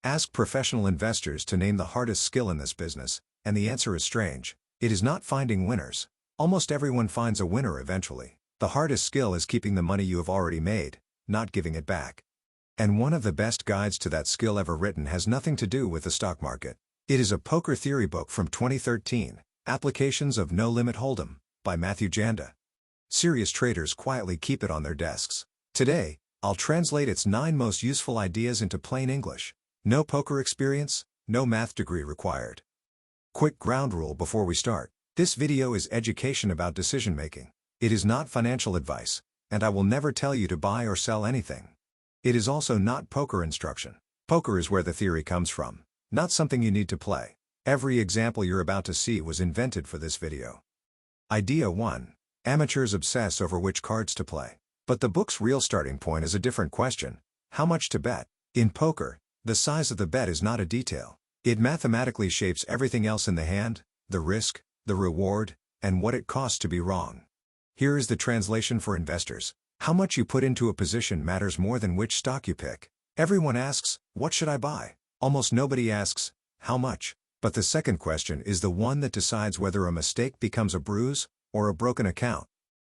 Ask professional investors to name the hardest skill in this business, and the answer is strange. It is not finding winners. Almost everyone finds a winner eventually. The hardest skill is keeping the money you have already made, not giving it back. And one of the best guides to that skill ever written has nothing to do with the stock market. It is a poker theory book from 2013, Applications of No Limit Hold'em, by Matthew Janda. Serious traders quietly keep it on their desks. Today, I'll translate its 9 most useful ideas into plain English. No poker experience, no math degree required. Quick ground rule before we start. This video is education about decision making. It is not financial advice, and I will never tell you to buy or sell anything. It is also not poker instruction. Poker is where the theory comes from, not something you need to play. Every example you're about to see was invented for this video. Idea 1. Amateurs obsess over which cards to play. But the book's real starting point is a different question: how much to bet? In poker, the size of the bet is not a detail. It mathematically shapes everything else in the hand: the risk, the reward, and what it costs to be wrong. Here is the translation for investors. How much you put into a position matters more than which stock you pick. Everyone asks, what should I buy? Almost nobody asks, how much? But the second question is the one that decides whether a mistake becomes a bruise or a broken account.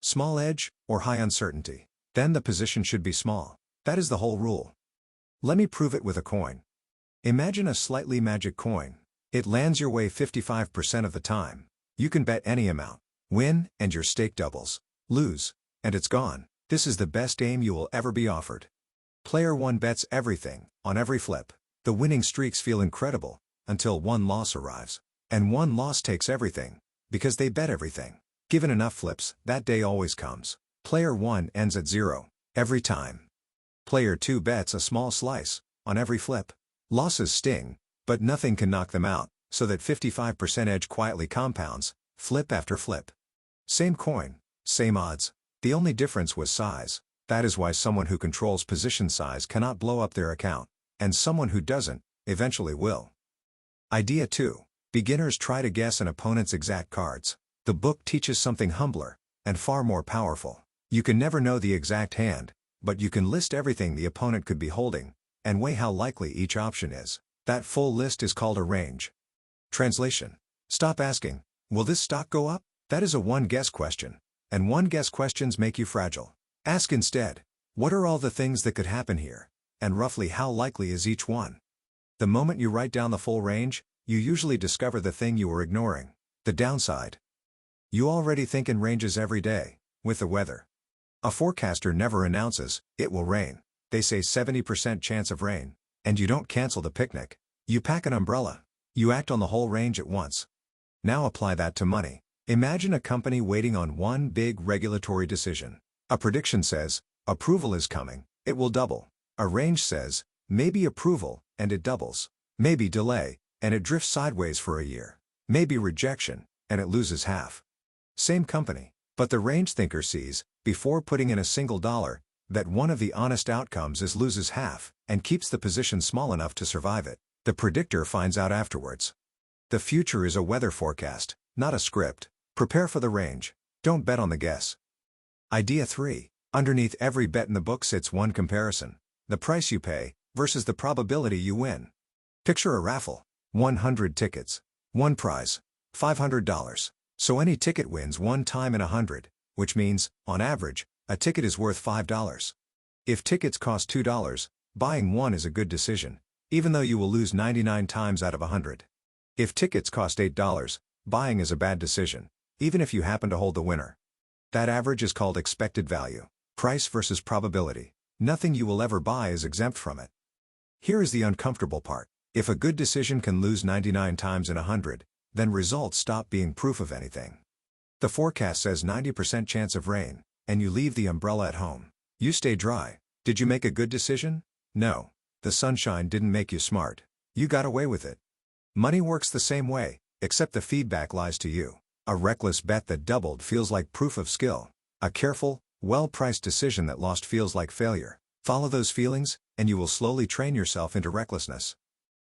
Small edge or high uncertainty. Then the position should be small. That is the whole rule. Let me prove it with a coin. Imagine a slightly magic coin. It lands your way 55% of the time. You can bet any amount. Win, and your stake doubles. Lose, and it's gone. This is the best aim you will ever be offered. Player 1 bets everything, on every flip. The winning streaks feel incredible, until one loss arrives. And one loss takes everything, because they bet everything. Given enough flips, that day always comes. Player 1 ends at 0, every time. Player 2 bets a small slice, on every flip. Losses sting, but nothing can knock them out, so that 55% edge quietly compounds, flip after flip. Same coin, same odds. The only difference was size. That is why someone who controls position size cannot blow up their account, and someone who doesn't, eventually will. Idea 2. Beginners try to guess an opponent's exact cards. The book teaches something humbler, and far more powerful. You can never know the exact hand, but you can list everything the opponent could be holding, and weigh how likely each option is. That full list is called a range. Translation. Stop asking, will this stock go up? That is a one-guess question, and one-guess questions make you fragile. Ask instead, what are all the things that could happen here, and roughly how likely is each one? The moment you write down the full range, you usually discover the thing you were ignoring: the downside. You already think in ranges every day, with the weather. A forecaster never announces, it will rain. They say 70% chance of rain, and you don't cancel the picnic. You pack an umbrella. You act on the whole range at once. Now apply that to money. Imagine a company waiting on one big regulatory decision. A prediction says, approval is coming, it will double. A range says, maybe approval, and it doubles. Maybe delay, and it drifts sideways for a year. Maybe rejection, and it loses half. Same company, but the range thinker sees, before putting in a single dollar, that one of the honest outcomes is loses half, and keeps the position small enough to survive it. The predictor finds out afterwards. The future is a weather forecast, not a script. Prepare for the range. Don't bet on the guess. Idea 3. Underneath every bet in the book sits one comparison: the price you pay, versus the probability you win. Picture a raffle. 100 tickets. One prize. $500. So any ticket wins one time in 100, which means, on average, a ticket is worth $5. If tickets cost $2, buying one is a good decision, even though you will lose 99 times out of 100. If tickets cost $8, buying is a bad decision, even if you happen to hold the winner. That average is called expected value. Price versus probability. Nothing you will ever buy is exempt from it. Here is the uncomfortable part. If a good decision can lose 99 times in 100, then results stop being proof of anything. The forecast says 90% chance of rain, and you leave the umbrella at home. You stay dry. Did you make a good decision? No. The sunshine didn't make you smart. You got away with it. Money works the same way, except the feedback lies to you. A reckless bet that doubled feels like proof of skill. A careful, well-priced decision that lost feels like failure. Follow those feelings, and you will slowly train yourself into recklessness.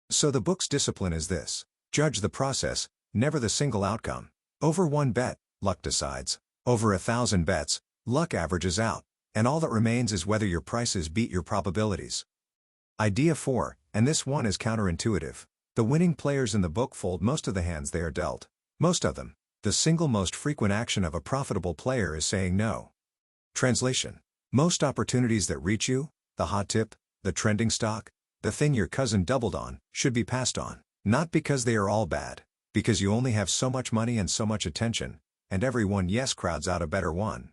So the book's discipline is this: judge the process, never the single outcome. Over one bet, luck decides. Over 1,000 bets, luck averages out, and all that remains is whether your prices beat your probabilities. Idea 4. And this one is counterintuitive. The winning players in the book fold most of the hands they are dealt. Most of them. The single most frequent action of a profitable player is saying no. Translation. Most opportunities that reach you, the hot tip, the trending stock, the thing your cousin doubled on, should be passed on. Not because they are all bad. Because you only have so much money and so much attention, and every one yes crowds out a better one.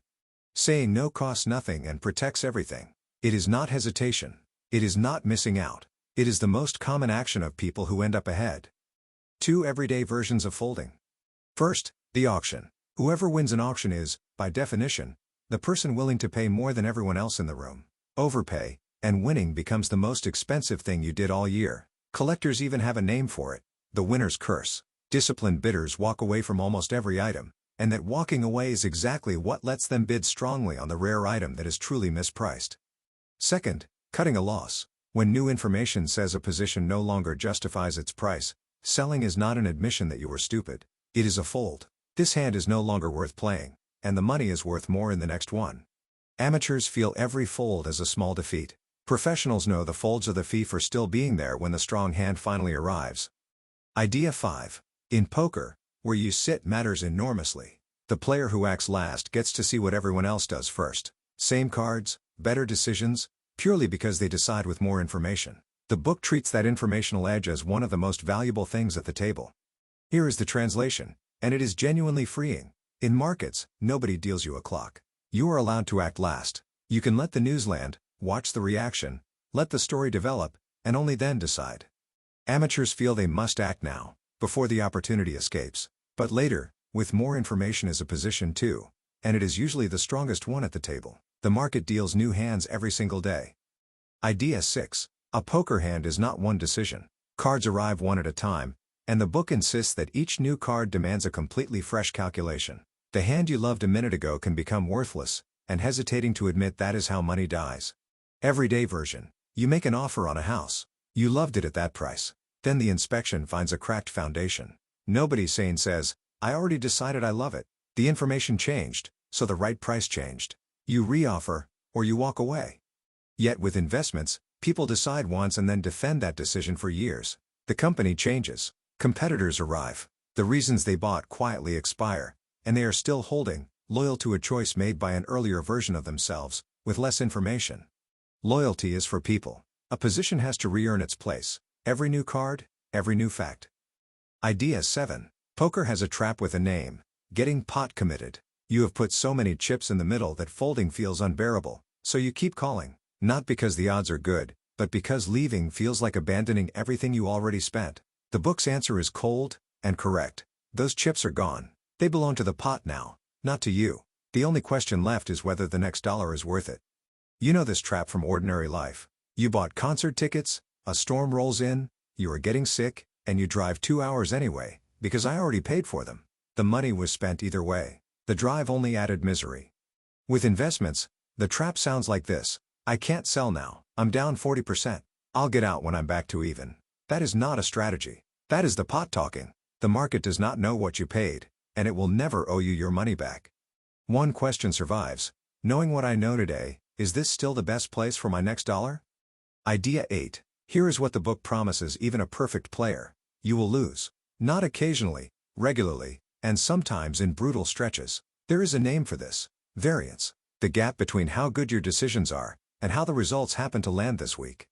Saying no costs nothing and protects everything. It is not hesitation. It is not missing out. It is the most common action of people who end up ahead. 2 everyday versions of folding. First, the auction. Whoever wins an auction is, by definition, the person willing to pay more than everyone else in the room. Overpay, and winning becomes the most expensive thing you did all year. Collectors even have a name for it, the winner's curse. Disciplined bidders walk away from almost every item, and that walking away is exactly what lets them bid strongly on the rare item that is truly mispriced. Second, cutting a loss. When new information says a position no longer justifies its price, selling is not an admission that you were stupid. It is a fold. This hand is no longer worth playing, and the money is worth more in the next one. Amateurs feel every fold as a small defeat. Professionals know the folds are the fee for still being there when the strong hand finally arrives. Idea 5. In poker, where you sit matters enormously. The player who acts last gets to see what everyone else does first. Same cards, better decisions, purely because they decide with more information. The book treats that informational edge as one of the most valuable things at the table. Here is the translation, and it is genuinely freeing. In markets, nobody deals you a clock. You are allowed to act last. You can let the news land, watch the reaction, let the story develop, and only then decide. Amateurs feel they must act now, before the opportunity escapes. But later, with more information is a position too, and it is usually the strongest one at the table. The market deals new hands every single day. Idea 6. A poker hand is not one decision. Cards arrive one at a time, and the book insists that each new card demands a completely fresh calculation. The hand you loved a minute ago can become worthless, and hesitating to admit that is how money dies. Everyday version. You make an offer on a house. You loved it at that price. Then the inspection finds a cracked foundation. Nobody sane says, I already decided I love it. The information changed, so the right price changed. You re-offer, or you walk away. Yet with investments, people decide once and then defend that decision for years. The company changes. Competitors arrive. The reasons they bought quietly expire, and they are still holding, loyal to a choice made by an earlier version of themselves, with less information. Loyalty is for people. A position has to re-earn its place. Every new card, every new fact. Idea 7. Poker has a trap with a name. Getting pot committed. You have put so many chips in the middle that folding feels unbearable, so you keep calling. Not because the odds are good, but because leaving feels like abandoning everything you already spent. The book's answer is cold, and correct. Those chips are gone. They belong to the pot now, not to you. The only question left is whether the next dollar is worth it. You know this trap from ordinary life. You bought concert tickets, a storm rolls in, you are getting sick, and you drive 2 hours anyway, because I already paid for them. The money was spent either way. The drive only added misery. With investments, the trap sounds like this. I can't sell now. I'm down 40%. I'll get out when I'm back to even. That is not a strategy. That is the pot talking. The market does not know what you paid, and it will never owe you your money back. One question survives. Knowing what I know today, is this still the best place for my next dollar? Idea 8. Here is what the book promises even a perfect player. You will lose. Not occasionally, regularly, and sometimes in brutal stretches. There is a name for this. Variance. The gap between how good your decisions are, and how the results happen to land this week.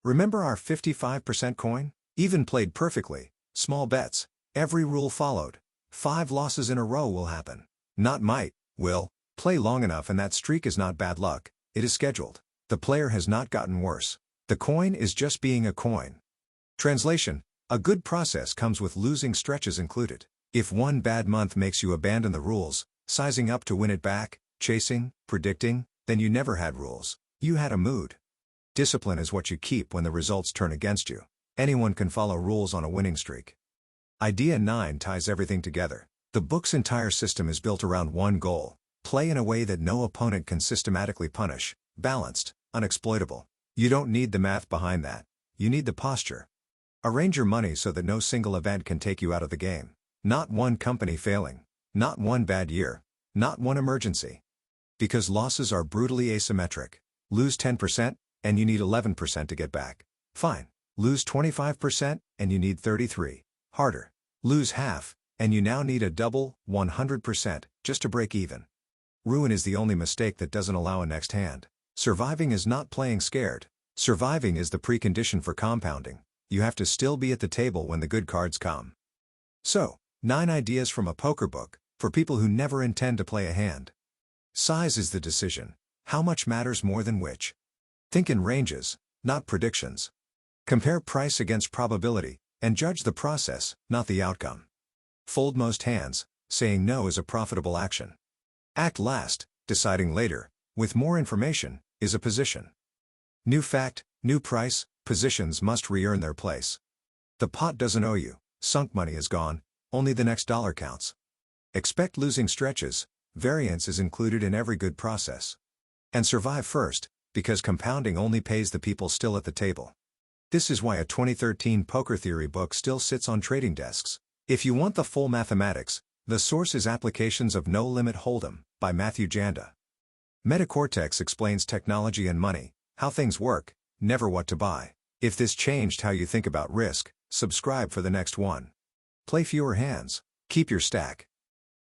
Remember our 55% coin? Even played perfectly. Small bets. Every rule followed. 5 losses in a row will happen. Not might, will. Play long enough and that streak is not bad luck. It is scheduled. The player has not gotten worse. The coin is just being a coin. Translation. A good process comes with losing stretches included. If one bad month makes you abandon the rules, sizing up to win it back, chasing, predicting, then you never had rules. You had a mood. Discipline is what you keep when the results turn against you. Anyone can follow rules on a winning streak. Idea 9 ties everything together. The book's entire system is built around one goal. Play in a way that no opponent can systematically punish. Balanced, unexploitable. You don't need the math behind that. You need the posture. Arrange your money so that no single event can take you out of the game. Not one company failing. Not one bad year. Not one emergency. Because losses are brutally asymmetric. Lose 10%, and you need 11% to get back. Fine. Lose 25%, and you need 33. Harder. Lose half, and you now need a double, 100%, just to break even. Ruin is the only mistake that doesn't allow a next hand. Surviving is not playing scared. Surviving is the precondition for compounding. You have to still be at the table when the good cards come. So, 9 ideas from a poker book, for people who never intend to play a hand. Size is the decision. How much matters more than which? Think in ranges, not predictions. Compare price against probability, and judge the process, not the outcome. Fold most hands. Saying no is a profitable action. Act last, deciding later, with more information, is a position. New fact, new price, positions must re-earn their place. The pot doesn't owe you, sunk money is gone, only the next dollar counts. Expect losing stretches, variance is included in every good process. And survive first, because compounding only pays the people still at the table. This is why a 2013 poker theory book still sits on trading desks. If you want the full mathematics, the source is Applications of No Limit Hold'em, by Matthew Janda. Metacortex explains technology and money, how things work, never what to buy. If this changed how you think about risk, subscribe for the next one. Play fewer hands. Keep your stack.